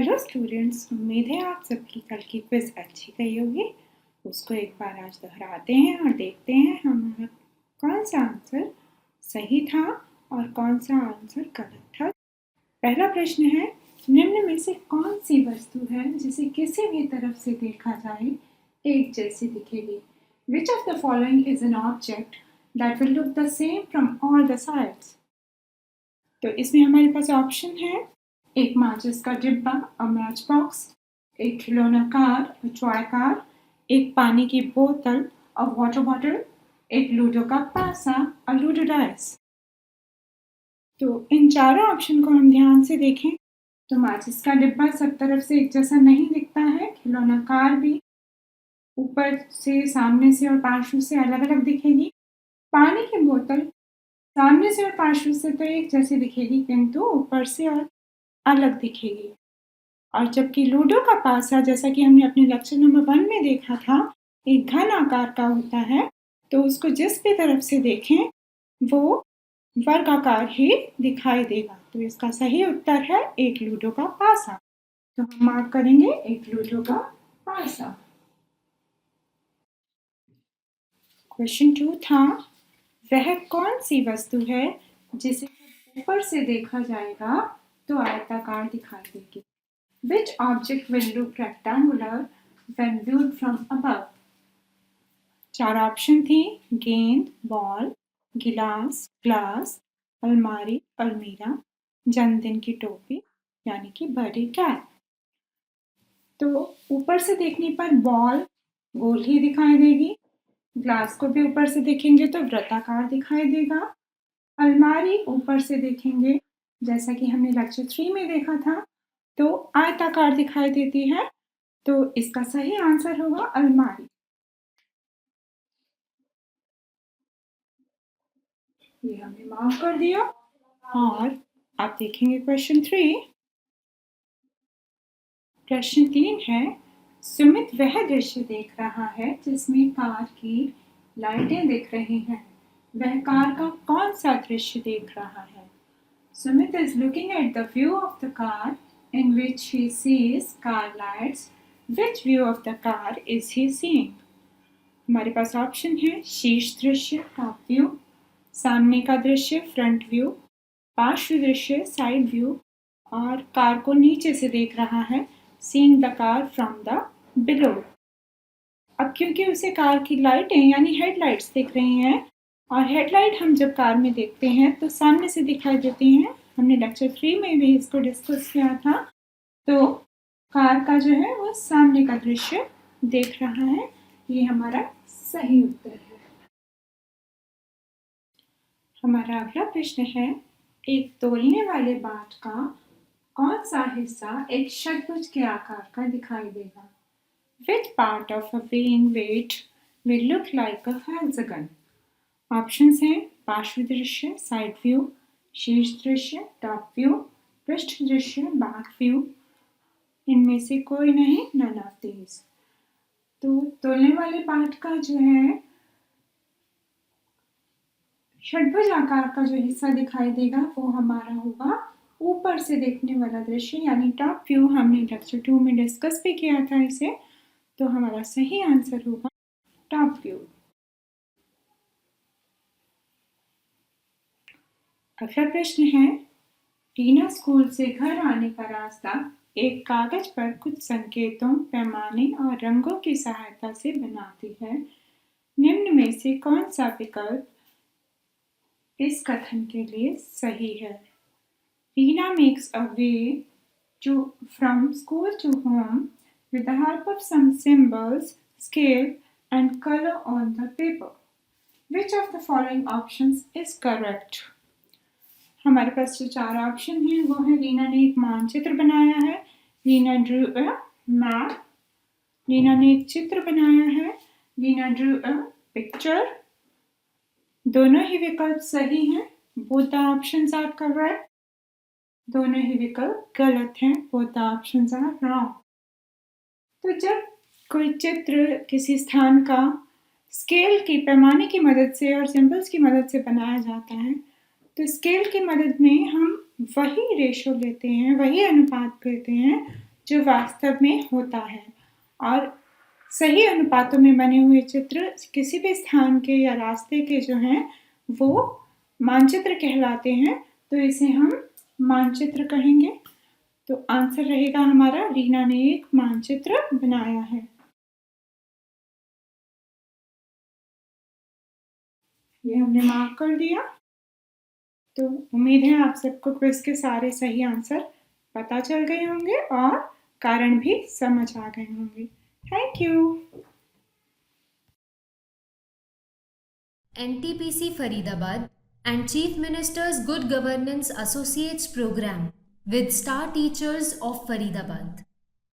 Hello students, उम्मीद है आप सबकी कल की क्विज अच्छी गई होगी। उसको एक बार आज दोहराते हैं और देखते हैं हमारा कौन सा आंसर सही था और कौन सा आंसर गलत था। पहला प्रश्न है, निम्न में से कौन सी वस्तु है जिसे किसी भी तरफ से देखा जाए एक जैसी दिखेगी? Which of the following is an object that will look the same from all the sides? तो इसमें हमारे पास ऑप्शन है, एक माचिस का डिब्बा अ मैच बॉक्स, एक खिलौना कार अ टॉय कार, एक पानी की बोतल अ वाटर बॉटल, एक लूडो का पासा अ लूडो डाइस। तो इन चारों ऑप्शन को हम ध्यान से देखें तो माचिस का डिब्बा सब तरफ से एक जैसा नहीं दिखता है, खिलौना कार भी ऊपर से, सामने से और पार्श्व से अलग अलग दिखेगी। पानी की बोतल सामने से और पार्श्व से तो एक जैसी दिखेगी किंतु ऊपर से और अलग दिखेगी। और जबकि लूडो का पासा, जैसा कि हमने अपने लेक्चर नंबर 1 में देखा था, एक घन आकार का होता है, तो उसको जिस भी तरफ से देखें वो वर्गाकार ही दिखाई देगा। तो इसका सही उत्तर है एक लूडो का पासा। तो हम मार्क करेंगे एक लूडो का पासा। क्वेश्चन 2 था, वह कौन सी वस्तु है जिसे ऊपर से देखा जाएगा तो आयताकार दिखाई देगी? Which object will look rectangular when viewed from above? चार ऑप्शन थी, गेंद, बॉल, गिलास, ग्लास, अलमारी, अलमीरा, जन्मदिन की टोपी यानी कि बर्थडे कैप। तो ऊपर से देखने पर बॉल गोल ही दिखाई देगी, ग्लास को भी ऊपर से देखेंगे तो वृत्ताकार दिखाई देगा, अलमारी ऊपर से देखेंगे जैसा कि हमने लेक्चर 3 में देखा था तो आयताकार दिखाई देती है। तो इसका सही आंसर होगा अलमारी। ये हमने मार्क कर दिया। और आप देखेंगे क्वेश्चन 3। प्रश्न 3 है, सुमित वह दृश्य देख रहा है जिसमें कार की लाइटें दिख रही हैं। वह कार का कौन सा दृश्य देख रहा है? Sumit is looking at the view of the car in which he sees car lights. Which view of the car is he seeing? हमारे पास ऑप्शन है, शीर्ष दृश्य टॉप व्यू, सामने का दृश्य फ्रंट व्यू, पार्श्व दृश्य साइड व्यू और कार को नीचे से देख रहा है, seeing the car from the below. अब क्योंकि उसे कार की लाइटें यानी हेडलाइट्स दिख रही हैं और हेडलाइट हम जब कार में देखते हैं तो सामने से दिखाई देती हैं, हमने लेक्चर 3 में भी इसको डिस्कस किया था। तो कार का जो है वो सामने का दृश्य देख रहा है। ये हमारा सही उत्तर है। हमारा अगला प्रश्न है, एक तौलने वाले बाट का कौन सा हिस्सा एक षट्भुज के आकार का दिखाई देगा? Which part of a weighing weight will look like a hexagon? Options हैं, पार्श्व दृश्य साइड व्यू, शीर्ष दृश्य टॉप व्यू, पृष्ठ दृश्य बैक व्यू। इनमें से कोई नहीं, नन ऑफ दीज। तो तौलने वाले पार्ट का जो है षट्भुज आकार का जो हिस्सा दिखाई देगा वो हमारा होगा ऊपर से देखने वाला दृश्य यानी टॉप व्यू। हमने लेक्चर 2 में डिस्कस भी किया था इसे। तो हमारा सही आंसर होगा टॉप व्यू। अगला प्रश्न है, टीना स्कूल से घर आने का रास्ता एक कागज पर कुछ संकेतों, पैमाने और रंगों की सहायता से बनाती है। निम्न में से कौन सा विकल्प इस कथन के लिए सही है? टीना makes a way from school to home with the help of some symbols, scale and color on the paper. Which of the following options is correct? हमारे पास जो चार ऑप्शन हैं वो है, रीना ने एक मानचित्र बनाया है, Reena drew a map, Reena ने एक चित्र बनाया है, रीना ड्रू अ पिक्चर। दोनों ही विकल्प सही हैं, both the options are correct. दोनों ही विकल्प गलत हैं, both the options are wrong. तो जब कोई चित्र किसी स्थान का स्केल की, पैमाने की मदद से और सिंबल्स की मदद से बनाया जाता है तो स्केल की मदद में हम वही रेशो लेते हैं, वही अनुपात लेते हैं जो वास्तव में होता है। और सही अनुपातों में बने हुए चित्र किसी भी स्थान के या रास्ते के जो हैं वो मानचित्र कहलाते हैं, तो इसे हम मानचित्र कहेंगे। तो आंसर रहेगा हमारा, रीना ने एक मानचित्र बनाया है। ये हमने मार्क कर दिया। तो उम्मीद है आप सबको क्विज के सारे सही आंसर पता चल गए होंगे और कारण भी समझ आ गए होंगे। Thank you. NTPC Faridabad and Chief Minister's Good Governance Associates Program with Star Teachers of Faridabad.